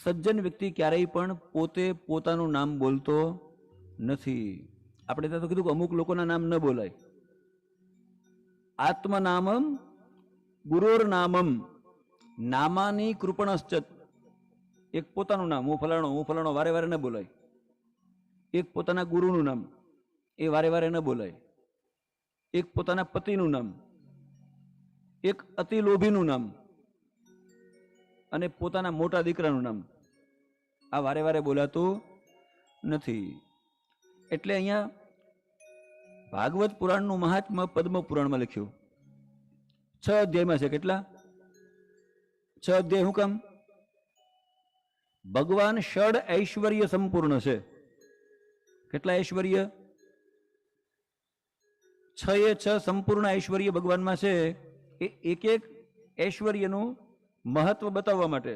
સજ્જન વ્યક્તિ ક્યારેય પણ પોતે પોતાનું નામ બોલતો નથી. આપણે ત્યાં તો કીધું કે અમુક લોકોના નામ ન બોલાય. આત્મનામમ ગુરોર નામમ નામાની કૃપણશ્ચ. એક પોતાનું નામ, હું ફલાણો વારે વારે ન બોલાય. એક પોતાના ગુરુનું નામ, એ વારે વારે ન બોલાય. એક પોતાના પતિનું નામ, એક અતિ લોભીનું નામ, અને પોતાના મોટા દીકરાનું નામ, આ વારે વારે બોલાતું નથી. એટલે અહીંયા ભાગવત પુરાણનું મહાત્મ્ય પદ્મ પુરાણમાં લખ્યું. 6 અધ્યાયમાં છે. કેટલા? 6 અધ્યાય. શું કામ? ભગવાન ષડ ઐશ્વર્ય સંપૂર્ણ છે. કેટલા ઐશ્વર્ય? 6 સંપૂર્ણ ઐશ્વર્ય ભગવાનમાં છે. એ એક એક ઐશ્વર્યનું મહત્વ બતાવવા માટે.